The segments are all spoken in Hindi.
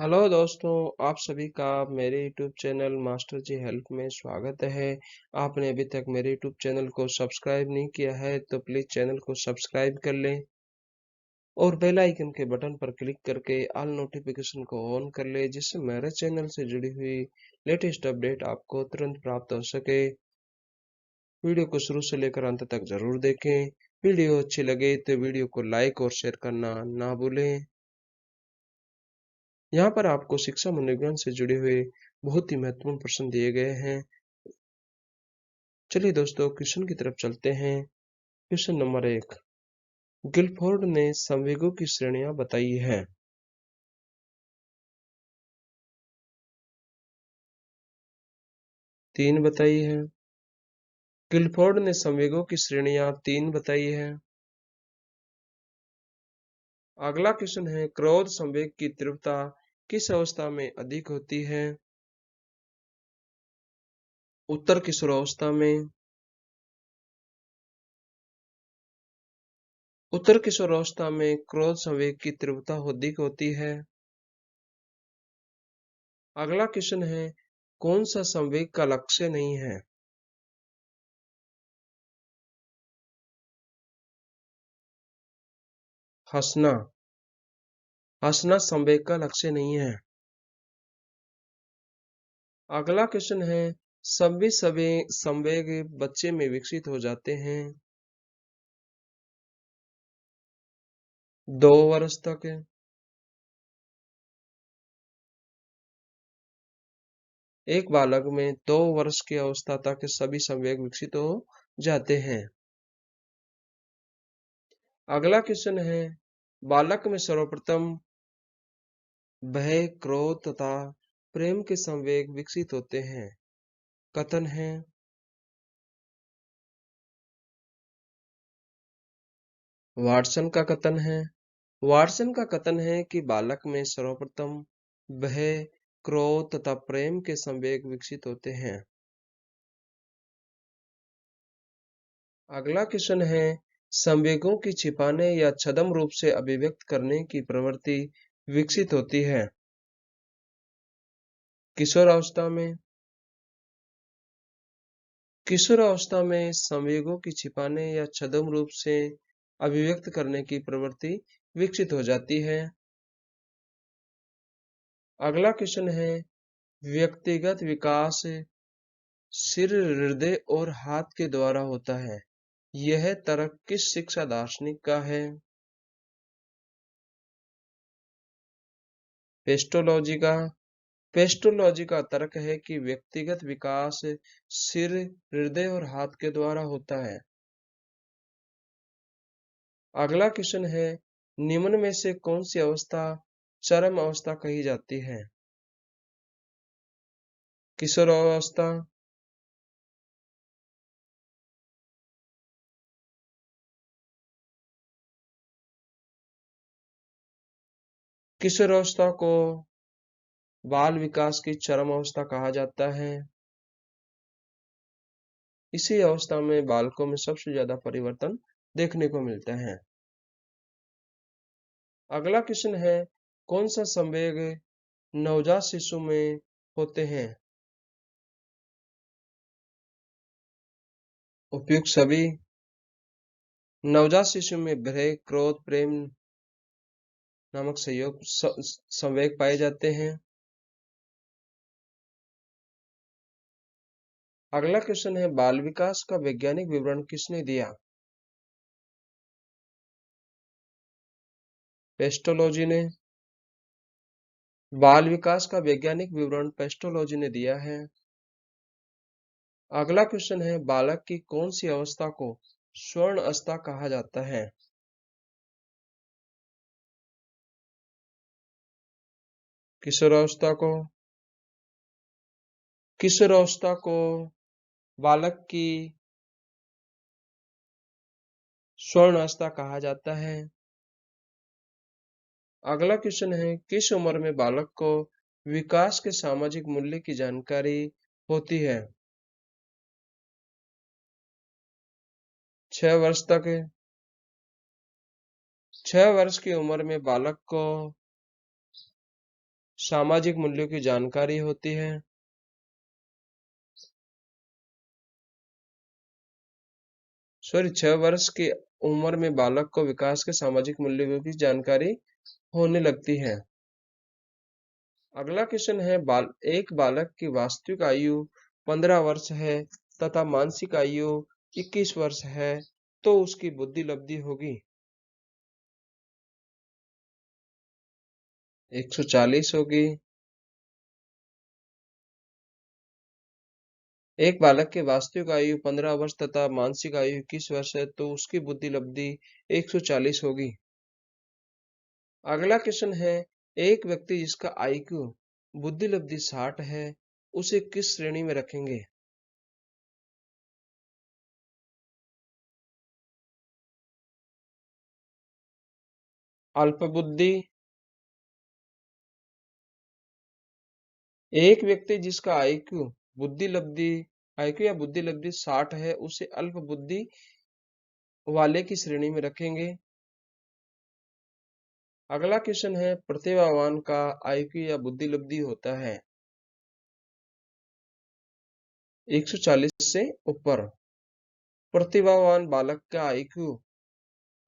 हेलो दोस्तों, आप सभी का मेरे यूट्यूब चैनल मास्टर जी हेल्प में स्वागत है। आपने अभी तक मेरे यूट्यूब चैनल को सब्सक्राइब नहीं किया है तो प्लीज़ चैनल को सब्सक्राइब कर लें और बेल आइकन के बटन पर क्लिक करके ऑल नोटिफिकेशन को ऑन कर लें, जिससे मेरे चैनल से जुड़ी हुई लेटेस्ट अपडेट आपको तुरंत प्राप्त हो सके। वीडियो को शुरू से लेकर अंत तक जरूर देखें। वीडियो अच्छी लगे तो वीडियो को लाइक और शेयर करना ना भूलें। यहाँ पर आपको शिक्षा मनोविज्ञान से जुड़े हुए बहुत ही महत्वपूर्ण प्रश्न दिए गए हैं। चलिए दोस्तों, क्वेश्चन की तरफ चलते हैं। Question number 1। गिलफोर्ड ने संवेगों की श्रेणियां बताई है। तीन बताई है। गिलफोर्ड ने संवेगों की श्रेणियां तीन बताई है। अगला क्वेश्चन है, क्रोध संवेग की तीव्रता किस अवस्था में अधिक होती है? उत्तर किशोरावस्था में। उत्तर किशोरावस्था में क्रोध संवेग की तीव्रता अधिक होती है। अगला क्वेश्चन है, कौन सा संवेग का लक्ष्य नहीं है? हंसना। हंसना संवेग का लक्ष्य नहीं है। अगला क्वेश्चन है, सभी संवेग बच्चे में विकसित हो जाते हैं 2 वर्ष तक। एक बालक में 2 वर्ष की अवस्था तक सभी संवेग विकसित हो जाते हैं। अगला क्वेश्चन है, बालक में सर्वप्रथम भय, क्रोध तथा प्रेम के संवेग विकसित होते हैं। कथन है। वाटसन का कथन है। वाटसन का कथन है कि बालक में सर्वप्रथम भय, क्रोध तथा प्रेम के संवेग विकसित होते हैं। अगला क्वेश्चन है, संवेगों की छिपाने या छद्म रूप से अभिव्यक्त करने की प्रवृत्ति विकसित होती है किशोरावस्था में। किशोरावस्था में संवेगों की छिपाने या छद्म रूप से अभिव्यक्त करने की प्रवृत्ति विकसित हो जाती है। अगला क्वेश्चन है, व्यक्तिगत विकास सिर, हृदय और हाथ के द्वारा होता है। यह तर्क किस शिक्षा दार्शनिक का है? पेस्टोलॉजी का। पेस्टोलॉजी का तर्क है कि व्यक्तिगत विकास सिर, हृदय और हाथ के द्वारा होता है। अगला क्वेश्चन है, निम्न में से कौन सी अवस्था चरम अवस्था कही जाती है? किशोरावस्था। किशोरावस्था को बाल विकास की चरम अवस्था कहा जाता है। इसी अवस्था में बालकों में सबसे ज्यादा परिवर्तन देखने को मिलते हैं। अगला क्वेश्चन है, कौन सा संवेग नवजात शिशु में होते हैं? उपयुक्त सभी। नवजात शिशु में भय, क्रोध, प्रेम नामक संवेग पाए जाते हैं। अगला क्वेश्चन है, बाल विकास का वैज्ञानिक विवरण किसने दिया? पेस्टोलॉजी ने। बाल विकास का वैज्ञानिक विवरण पेस्टोलॉजी ने दिया है। अगला क्वेश्चन है, बालक की कौन सी अवस्था को स्वर्ण अवस्था कहा जाता है? किशोरावस्था को। किशोरावस्था को बालक की स्वर्ण अवस्था कहा जाता है। अगला क्वेश्चन है, किस उम्र में बालक को विकास के सामाजिक मूल्य की जानकारी होती है? 6 वर्ष तक। 6 वर्ष की उम्र में बालक को सामाजिक मूल्यों की जानकारी होती है। सॉरी, 6 वर्ष की उम्र में बालक को विकास के सामाजिक मूल्यों की जानकारी होने लगती है। अगला क्वेश्चन है, एक बालक की वास्तविक आयु 15 वर्ष है तथा मानसिक आयु 21 वर्ष है, तो उसकी बुद्धि लब्धि होगी 140 होगी। एक बालक की वास्तविक आयु 15 वर्ष तथा मानसिक आयु 21 वर्ष है, तो उसकी बुद्धि लब्धि 140 होगी। अगला क्वेश्चन है, एक व्यक्ति जिसका आईक्यू बुद्धि लब्धि 60 है, उसे किस श्रेणी में रखेंगे? अल्पबुद्धि। एक व्यक्ति जिसका आईक्यू या बुद्धि लब्धि 60 है, उसे अल्प बुद्धि वाले की श्रेणी में रखेंगे। अगला क्वेश्चन है, प्रतिभावान का आईक्यू या बुद्धि लब्धि होता है 140 से ऊपर। प्रतिभावान बालक का आईक्यू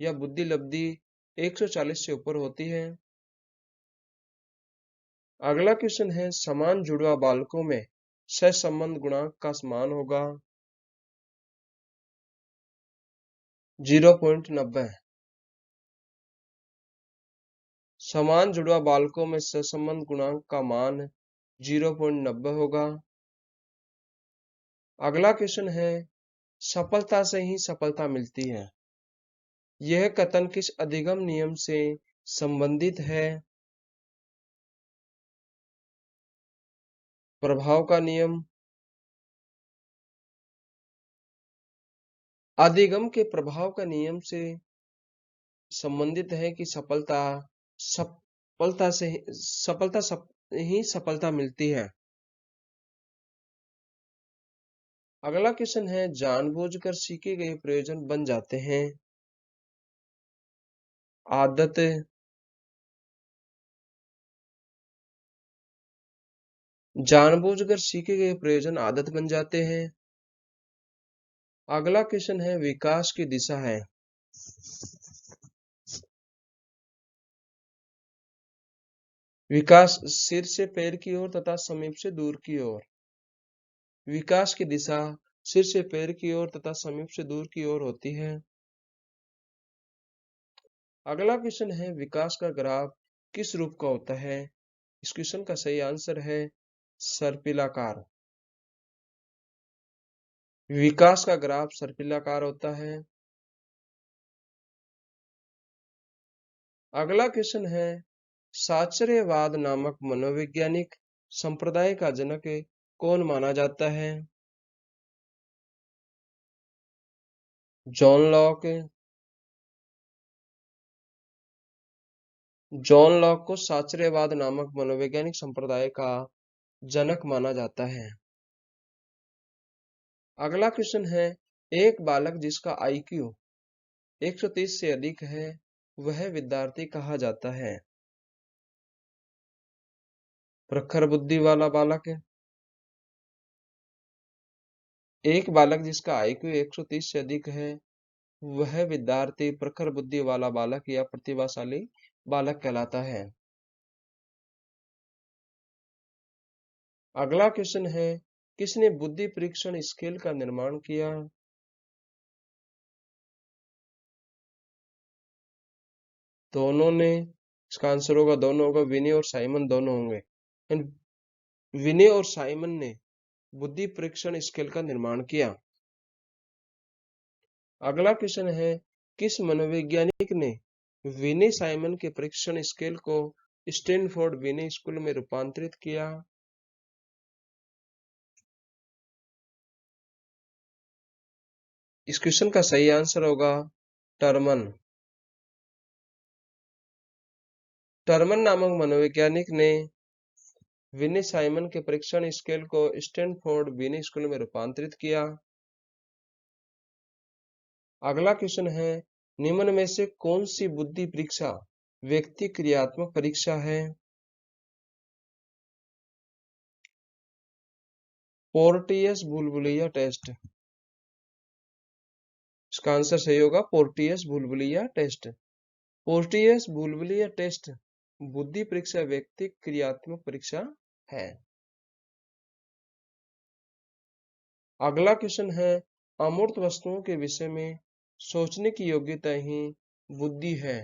या बुद्धि लब्धि 140 से ऊपर होती है। अगला क्वेश्चन है, समान जुड़वा बालकों में सहसंबंध गुणांक का मान होगा 0.90। समान जुड़वा बालकों में सहसंबंध गुणांक का मान 0.90 होगा। अगला क्वेश्चन है, सफलता से ही सफलता मिलती है, यह कथन किस अधिगम नियम से संबंधित है? प्रभाव का नियम। अधिगम के प्रभाव का नियम से संबंधित है कि सफलता से ही सफलता मिलती है। अगला क्वेश्चन है, जानबूझकर सीखे गए प्रयोजन बन जाते हैं आदत। जानबूझकर सीखे गए प्रयोजन आदत बन जाते हैं। अगला क्वेश्चन है, विकास की दिशा है विकास सिर से पैर की ओर तथा समीप से दूर की ओर। विकास की दिशा सिर से पैर की ओर तथा समीप से दूर की ओर होती है। अगला क्वेश्चन है, विकास का ग्राफ किस रूप का होता है? इस क्वेश्चन का सही आंसर है सर्पिलाकार। विकास का ग्राफ सर्पिलाकार होता है। अगला क्वेश्चन है, साचर्यवाद नामक मनोवैज्ञानिक संप्रदाय का जनक कौन माना जाता है? John Locke. जॉन लॉक को साचर्यवाद नामक मनोवैज्ञानिक संप्रदाय का जनक माना जाता है। अगला क्वेश्चन है, एक बालक जिसका आईक्यू 130 से अधिक है, वह विद्यार्थी कहा जाता है? प्रखर बुद्धि वाला बालक। एक बालक जिसका आईक्यू 130 से अधिक है, वह विद्यार्थी प्रखर बुद्धि वाला बालक या प्रतिभाशाली बालक कहलाता है। अगला क्वेश्चन है, किसने बुद्धि परीक्षण स्केल का निर्माण किया? दोनों ने। इसका आंसर होगा दोनों होगा, विनय और साइमन दोनों होंगे। विनय और साइमन ने बुद्धि परीक्षण स्केल का निर्माण किया। अगला क्वेश्चन है, किस मनोवैज्ञानिक ने विनय साइमन के परीक्षण स्केल को स्टैनफोर्ड विनय स्कूल में रूपांतरित किया? इस क्वेश्चन का सही आंसर होगा टर्मन। टर्मन नामक मनोवैज्ञानिक ने विनय साइमन के परीक्षण स्केल को स्टैनफोर्ड विनय स्कूल में रूपांतरित किया। अगला क्वेश्चन है, निम्न में से कौन सी बुद्धि परीक्षा व्यक्ति क्रियात्मक परीक्षा है? पोर्टियस बुलबुलिया टेस्ट। इसका आंसर सही होगा पोर्टियस बुलबुलिया टेस्ट। पोर्टियस बुलबुलिया टेस्ट बुद्धि परीक्षा व्यक्ति क्रियात्मक परीक्षा है। अगला क्वेश्चन है, अमूर्त वस्तुओं के विषय में सोचने की योग्यता ही बुद्धि है,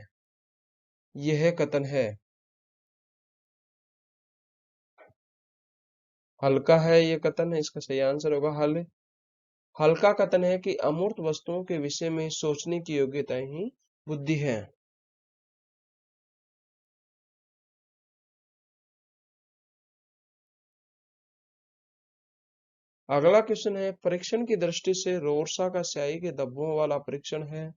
यह कथन है। हल्का है ये कथन है, इसका सही आंसर होगा हल। हल्का कथन है कि अमूर्त वस्तुओं के विषय में सोचने की योग्यता ही बुद्धि है। अगला क्वेश्चन है, परीक्षण की दृष्टि से रोरसा का स्याही के धब्बों वाला परीक्षण है।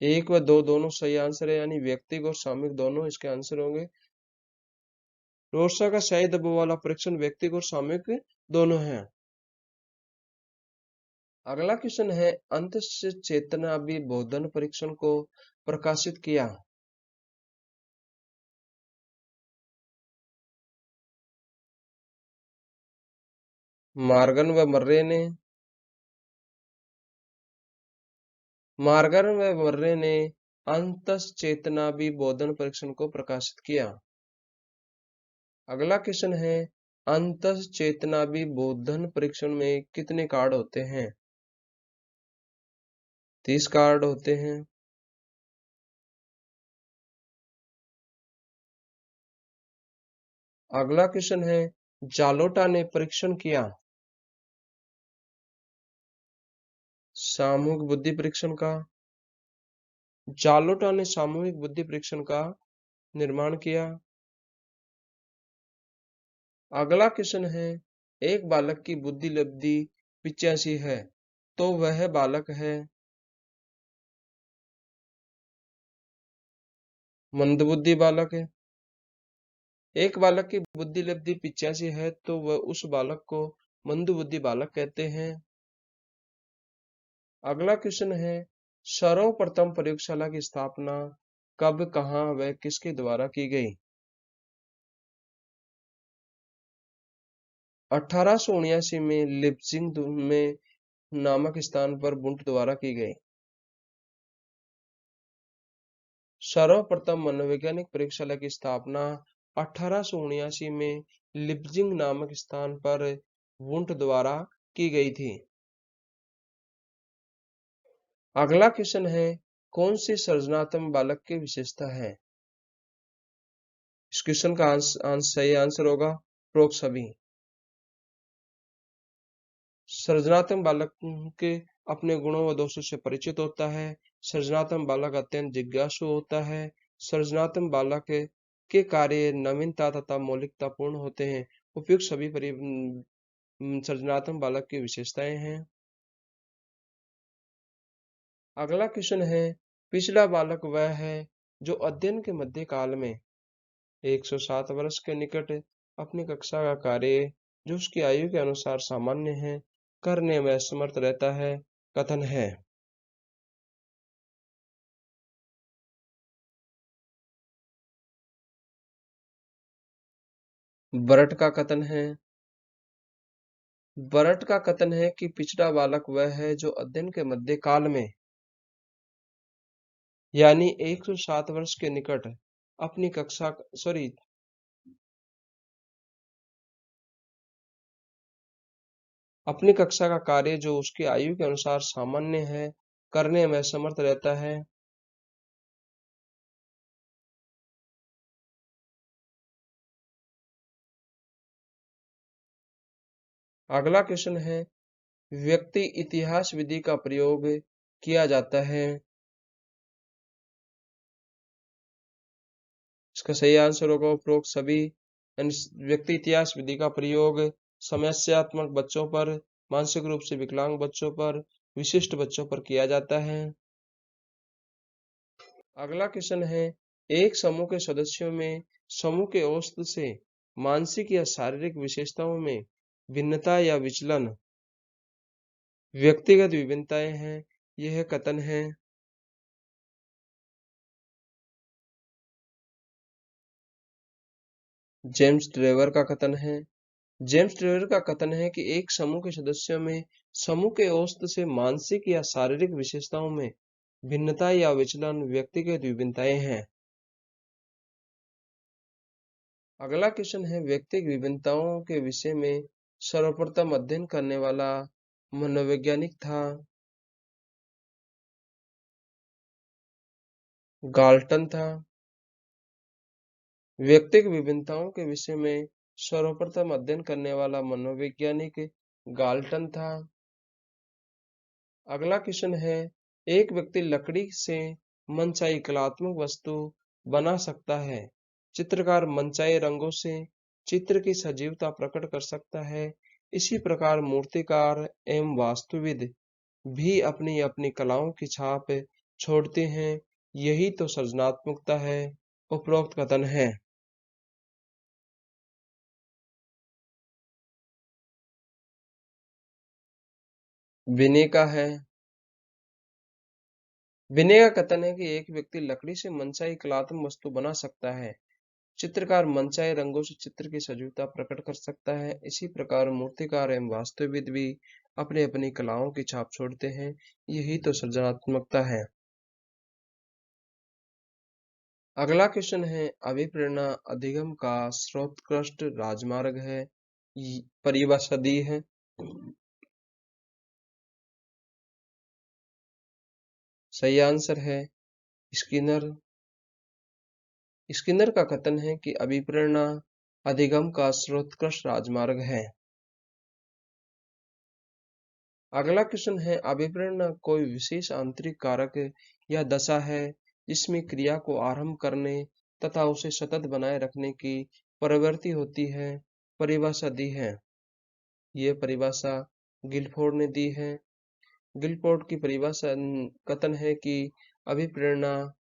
एक व दो दोनों सही आंसर है, यानी व्यक्तिगत और सामूहिक दोनों इसके आंसर होंगे। रोरसा का स्याही धब्बों वाला परीक्षण व्यक्तिगत और सामूहिक दोनों है। अगला क्वेश्चन है, अंत चेतना बोधन परीक्षण को प्रकाशित किया। मार्गन व मर्रे ने मार्गन व मर्रे ने अंतश्चेतना बोधन परीक्षण को प्रकाशित किया। अगला क्वेश्चन है, अंतश्चेतना बोधन परीक्षण में कितने कार्ड होते हैं? 30 कार्ड होते हैं। अगला क्वेश्चन है, जालोटा ने परीक्षण किया सामूहिक बुद्धि परीक्षण का। जालोटा ने सामूहिक बुद्धि परीक्षण का निर्माण किया। अगला क्वेश्चन है, एक बालक की बुद्धि लब्धि 85 है, तो वह बालक है मंदबुद्धि बालक है। एक बालक की बुद्धि लब्धि 85 है तो वह उस बालक को मंदबुद्धि बालक कहते हैं। अगला क्वेश्चन है, सर्वप्रथम प्रयोगशाला की स्थापना कब, कहाँ व किसके द्वारा की गई? 1879 में लिप्जिंग में नामक स्थान पर वुंट द्वारा की गई। सर्वप्रथम मनोवैज्ञानिक प्रयोगशाला की स्थापना 1879 में लिप्जिंग नामक स्थान पर वुंट द्वारा की गई थी। अगला क्वेश्चन है, कौन सी सृजनात्मक बालक की विशेषता है? इस क्वेश्चन का सही आंसर होगा प्रोक्त सभी। सृजनात्मक बालक के अपने गुणों व दोषों से परिचित होता है। सृजनात्मक बालक अत्यंत जिज्ञासु होता है। सृजनात्मक बालक के कार्य नवीनता तथा मौलिकता पूर्ण होते हैं। उपयुक्त सभी सृजनात्मक बालक की विशेषताएं हैं। अगला क्वेश्चन है, पिछला बालक वह है जो अध्ययन के मध्य काल में 107 वर्ष के निकट अपनी कक्षा का कार्य जो उसकी आयु के अनुसार सामान्य है करने में असमर्थ रहता है, कथन है। बरट का कथन है। बरट का कथन है कि पिछड़ा बालक वह है जो अध्ययन के मध्य काल में यानी 107 वर्ष के निकट अपनी कक्षा सॉरी अपनी कक्षा का कार्य जो उसकी आयु के अनुसार सामान्य है करने में समर्थ रहता है। अगला क्वेश्चन है, व्यक्ति इतिहास विधि का प्रयोग किया जाता है। इसका सही आंसर होगा उपरोक्त सभी। व्यक्ति इतिहास विधि का प्रयोग समस्यात्मक बच्चों पर, मानसिक रूप से विकलांग बच्चों पर, विशिष्ट बच्चों पर किया जाता है। अगला क्वेश्चन है, एक समूह के सदस्यों में समूह के औसत से मानसिक या शारीरिक विशेषताओं में भिन्नता या विचलन व्यक्तिगत विभिन्नताएं हैं, यह कथन है। जेम्स ट्रेवर का कथन है। जेम्स ट्रेवर का कथन है कि एक समूह के सदस्यों में समूह के औसत से मानसिक या शारीरिक विशेषताओं में भिन्नता या विचलन व्यक्तिगत विभिन्नताएं हैं। अगला क्वेश्चन है, व्यक्तिगत विभिन्नताओं के विषय में सर्वप्रथम अध्ययन करने वाला मनोवैज्ञानिक था। गाल्टन था। व्यक्तिगत विभिन्नताओं के विषय में सर्वप्रथम अध्ययन करने वाला मनोवैज्ञानिक गाल्टन था। अगला क्वेश्चन है, एक व्यक्ति लकड़ी से मनचाही कलात्मक वस्तु बना सकता है। चित्रकार मनचाहे रंगों से चित्र की सजीवता प्रकट कर सकता है। इसी प्रकार मूर्तिकार एवं वास्तुविद भी अपनी अपनी कलाओं की छाप छोड़ते हैं। यही तो सृजनात्मकता है। उपरोक्त कथन है। विनय का है। विनय का कथन है कि एक व्यक्ति लकड़ी से मनचाही कलात्मक वस्तु बना सकता है। चित्रकार मनचाहे रंगों से चित्र की सजीवता प्रकट कर सकता है। इसी प्रकार मूर्तिकार एवं वास्तुविद भी अपनी अपनी कलाओं की छाप छोड़ते हैं। यही तो सृजनात्मकता है। अगला क्वेश्चन है, अभिप्रेरणा अधिगम का सर्वोत्कृष्ट राजमार्ग है। परिभाषा दी है। सही आंसर है स्किनर। स्किनर का कथन है कि अभिप्रेरणा अधिगम का सर्वोत्कृष्ट राजमार्ग है। अगला क्वेश्चन है, अभिप्रेरणा कोई विशेष आंतरिक कारक या दशा है जिसमें क्रिया को आरंभ करने तथा उसे सतत बनाए रखने की प्रवृत्ति होती है। परिभाषा दी है। ये परिभाषा गिलफोर्ड ने दी है। गिलफोर्ड की परिभाषा कथन है कि अभिप्रेरणा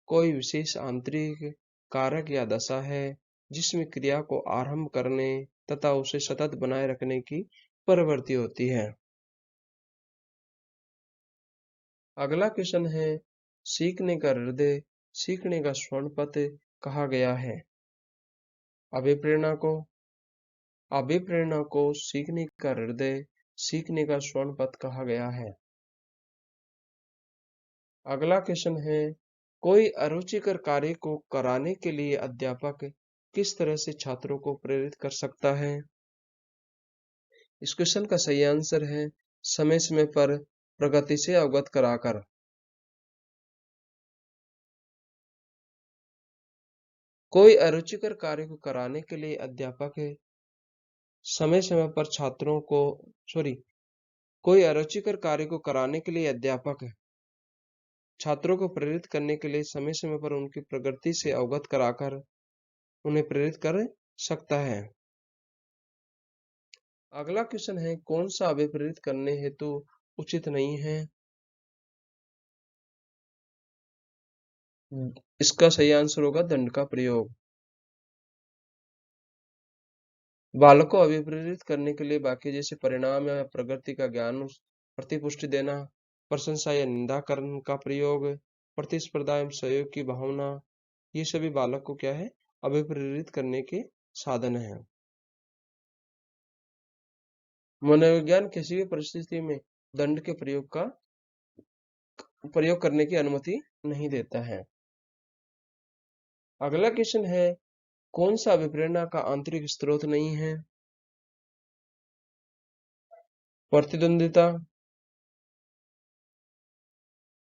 कोई विशेष आंतरिक कारक या दशा है जिसमें क्रिया को आरंभ करने तथा उसे सतत बनाए रखने की प्रवृत्ति होती है। अगला क्वेश्चन है, सीखने का हृदय सीखने का स्वर्ण पथ कहा गया है। अभिप्रेरणा को अभिप्रेरणा को सीखने का हृदय सीखने का स्वर्ण पथ कहा गया है। अगला क्वेश्चन है, कोई अरुचिकर कार्य को कराने के लिए अध्यापक किस तरह से छात्रों को प्रेरित कर सकता है। इस क्वेश्चन का सही आंसर है समय समय पर प्रगति से अवगत कराकर। कोई अरुचिकर कार्य को कराने के लिए अध्यापक समय समय पर छात्रों को सॉरी कोई अरुचिकर कार्य को कराने के लिए अध्यापक छात्रों को प्रेरित करने के लिए समय समय पर उनकी प्रगति से अवगत कराकर उन्हें प्रेरित कर सकता है। अगला क्वेश्चन है, कौन सा अभिप्रेरित करने हेतु उचित नहीं है। इसका सही आंसर होगा दंड का प्रयोग। बालक को अभिप्रेरित करने के लिए बाकी जैसे परिणाम या प्रगति का ज्ञान प्रतिपुष्टि देना, प्रशंसा या निंदा करने का प्रयोग, प्रतिस्पर्धा एवं सहयोग की भावना, ये सभी बालक को क्या है अभिप्रेरित करने के साधन है। मनोविज्ञान किसी भी परिस्थिति में दंड के प्रयोग करने की अनुमति नहीं देता है। अगला क्वेश्चन है, कौन सा अभिप्रेरणा का आंतरिक स्रोत नहीं है। प्रतिद्वंदिता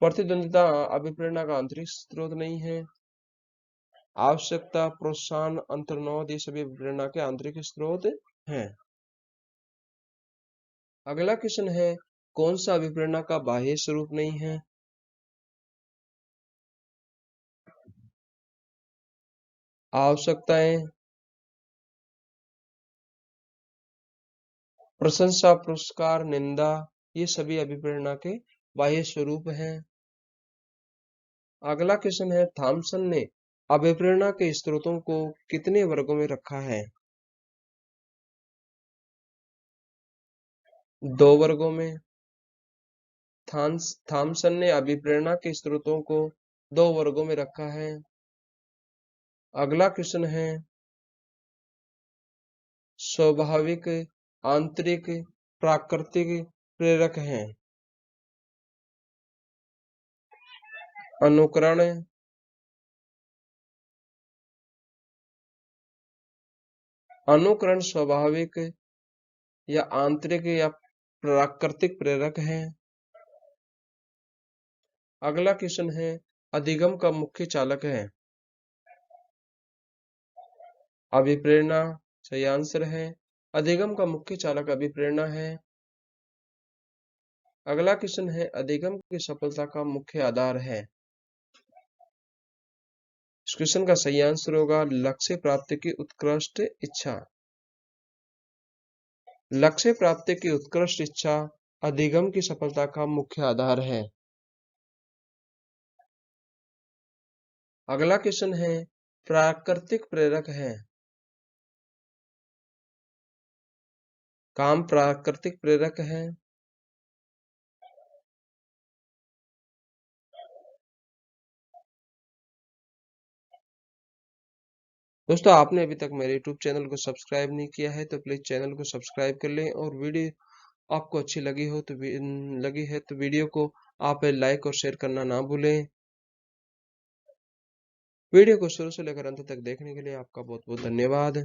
प्रतिद्वंदिता अभिप्रेरणा का आंतरिक स्रोत नहीं है। आवश्यकता, प्रोत्साहन, अंतर्निहित ये सभी अभिप्रेरणा के आंतरिक स्रोत हैं। अगला क्वेश्चन है, कौन सा अभिप्रेरणा का बाह्य स्वरूप नहीं है। आवश्यकताएं, प्रशंसा, पुरस्कार, निंदा, ये सभी अभिप्रेरणा के बाह्य स्वरूप हैं। अगला क्वेश्चन है, थॉमसन ने अभिप्रेरणा के स्रोतों को कितने वर्गों में रखा है। 2 वर्गों में। थॉमसन ने अभिप्रेरणा के स्रोतों को 2 वर्गों में रखा है। अगला क्वेश्चन है, स्वाभाविक, आंतरिक, प्राकृतिक प्रेरक हैं। अनुकरण, अनुकरण स्वाभाविक या आंतरिक या प्राकृतिक प्रेरक हैं। अगला क्वेश्चन है, अधिगम का मुख्य चालक है। अभिप्रेरणा सही आंसर है। अधिगम का मुख्य चालक अभिप्रेरणा है। अगला क्वेश्चन है, अधिगम की सफलता का मुख्य आधार है। इस क्वेश्चन का सही आंसर होगा लक्ष्य प्राप्ति की उत्कृष्ट इच्छा। लक्ष्य प्राप्ति की उत्कृष्ट इच्छा अधिगम की सफलता का मुख्य आधार है। अगला क्वेश्चन है, प्राकृतिक प्रेरक है। काम प्राकृतिक प्रेरक है। दोस्तों, आपने अभी तक मेरे YouTube चैनल को सब्सक्राइब नहीं किया है तो प्लीज चैनल को सब्सक्राइब कर लें, और वीडियो आपको अच्छी लगी है तो वीडियो को आप लाइक और शेयर करना ना भूलें। वीडियो को शुरू से लेकर अंत तक देखने के लिए आपका बहुत बहुत धन्यवाद।